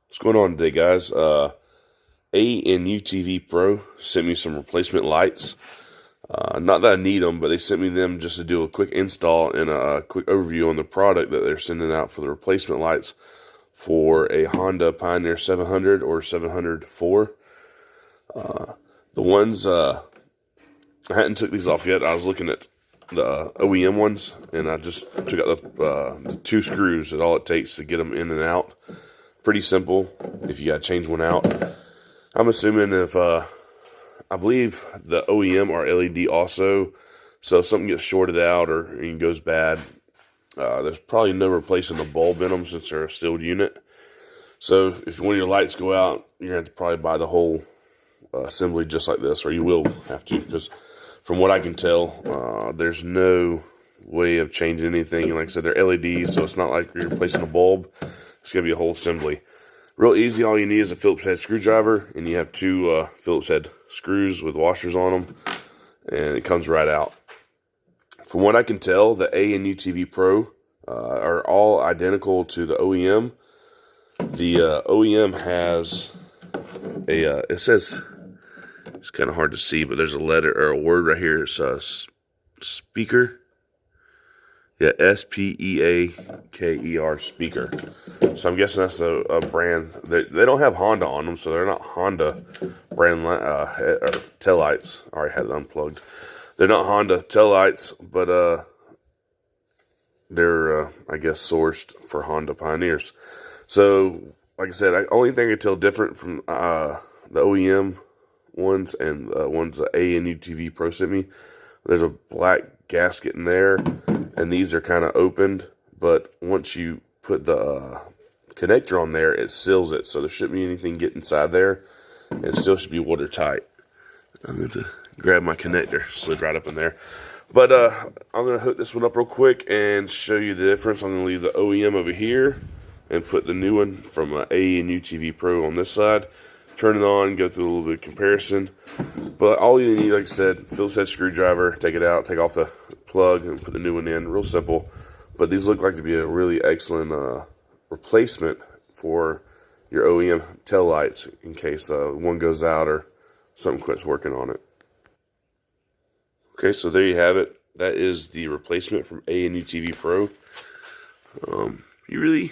What's going on today, guys? A&UTV PRO sent me some replacement lights. Not that I need them, but they sent me them just to do a quick install and a quick overview on the product that they're sending out for the replacement lights for a Honda Pioneer 700 or 704. The ones, I hadn't took these off yet. I was looking at the OEM ones, and I just took out the two screws. That's all it takes to get them in and out. Pretty simple if you got to change one out. I'm assuming if, I believe the OEM are LED also, so if something gets shorted out or it goes bad, there's probably no replacing the bulb in them since they're a sealed unit. So if one of your lights go out, you're going to have to probably buy the whole assembly just like this, or you will have to, because from what I can tell, there's no way of changing anything. Like I said, they're LEDs, so it's not like you're replacing a bulb. It's going to be a whole assembly. Real easy. All you need is a Phillips head screwdriver, and you have two Phillips head screws with washers on them, and it comes right out. From what I can tell, the A&UTV PRO are all identical to the OEM. The OEM has it says, it's kind of hard to see, but there's a letter or a word right here. It's speaker. Yeah, SPEAKER, speaker. So I'm guessing that's a brand. They don't have Honda on them, so they're not Honda brand tail lights. I already had it unplugged. They're not Honda tail lights, but they're I guess sourced for Honda Pioneers. So like I said, the only thing I can tell different from the OEM ones and ones the A&UTV PRO sent me, there's a black gasket in there, and these are kind of opened, but once you put the connector on there, it seals it, so there shouldn't be anything get inside there. It still should be watertight. I'm going to grab my connector, slid right up in there. But I'm going to hook this one up real quick and show you the difference. I'm going to leave the OEM over here and put the new one from A&UTV PRO on this side. Turn it on, go through a little bit of comparison. But all you need, like I said, Phillips head screwdriver, take it out, take off the plug, and put the new one in. Real simple. But these look like to be a really excellent replacement for your OEM tail lights in case one goes out or something quits working on it. Okay, so there you have it. That is the replacement from A&UTV PRO. You really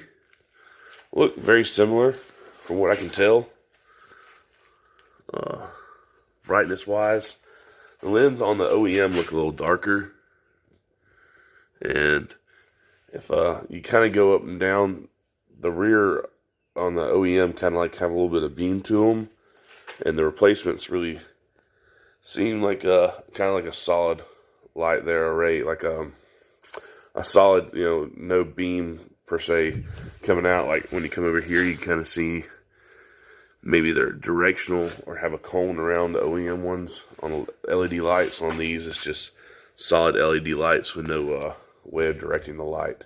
look very similar from what I can tell. Brightness wise, the lens on the OEM look a little darker, and if you kind of go up and down, the rear on the OEM kind of like have a little bit of beam to them, and the replacements really seem like kind of like a solid light there already, like a solid, no beam per se coming out. Like when you come over here, you kind of see maybe they're directional or have a cone around the OEM ones. On the LED lights, on these, it's just solid LED lights with no way of directing the light.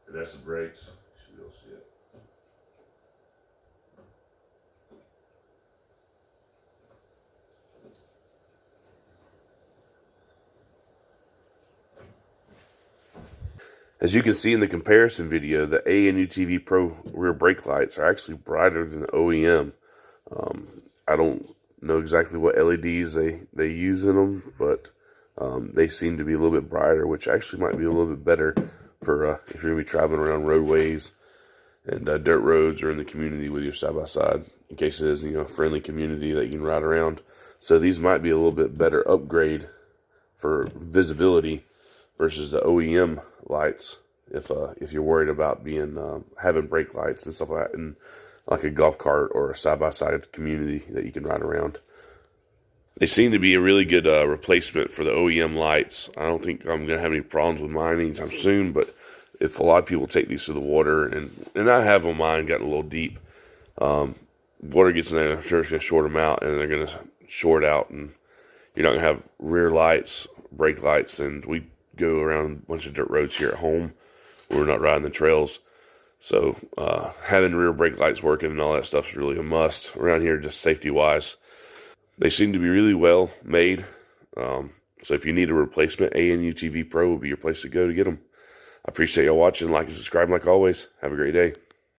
And that's the brakes. You should be able to see it. As you can see in the comparison video, the A&UTV PRO rear brake lights are actually brighter than the OEM. I don't know exactly what LEDs they use in them, but they seem to be a little bit brighter, which actually might be a little bit better for if you're going to be traveling around roadways and dirt roads or in the community with your side-by-side, in case it is a friendly community that you can ride around. So these might be a little bit better upgrade for visibility versus the OEM lights, if you're worried about being having brake lights and stuff like that in like a golf cart or a side-by-side community that you can ride around. They seem to be a really good replacement for the OEM lights. I don't think I'm going to have any problems with mine anytime soon, but if a lot of people take these to the water, and I have on mine gotten a little deep, water gets in there, I'm sure it's going to short them out, and they're going to short out, and you're not going to have rear lights, brake lights, and we go around a bunch of dirt roads here at home. We're not riding the trails, so having rear brake lights working and all that stuff is really a must around here, just safety wise. They seem to be really well made, so if you need a replacement, A&UTV PRO will be your place to go to get them. I appreciate y'all watching. Like and subscribe like always. Have a great day.